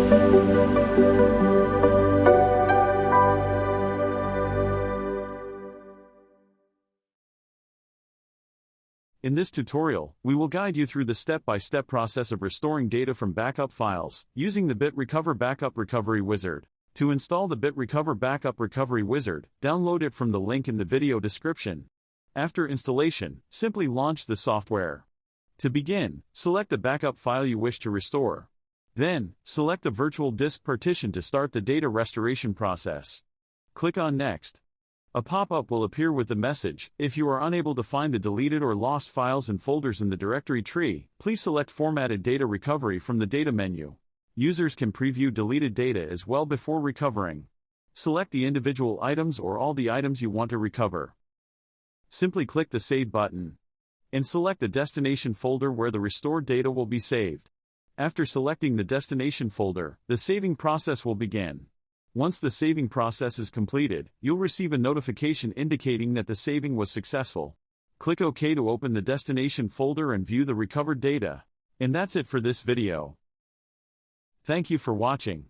In this tutorial, we will guide you through the step-by-step process of restoring data from backup files, using the BitRecover Backup Recovery Wizard. To install the BitRecover Backup Recovery Wizard, download it from the link in the video description. After installation, simply launch the software. To begin, select the backup file you wish to restore. Then, select the virtual disk partition to start the data restoration process. Click on Next. A pop-up will appear with the message, "If you are unable to find the deleted or lost files and folders in the directory tree, please select Formatted Data Recovery from the Data menu." Users can preview deleted data as well before recovering. Select the individual items or all the items you want to recover. Simply click the Save button and select the destination folder where the restored data will be saved. After selecting the destination folder, the saving process will begin. Once the saving process is completed, you'll receive a notification indicating that the saving was successful. Click OK to open the destination folder and view the recovered data. And that's it for this video. Thank you for watching.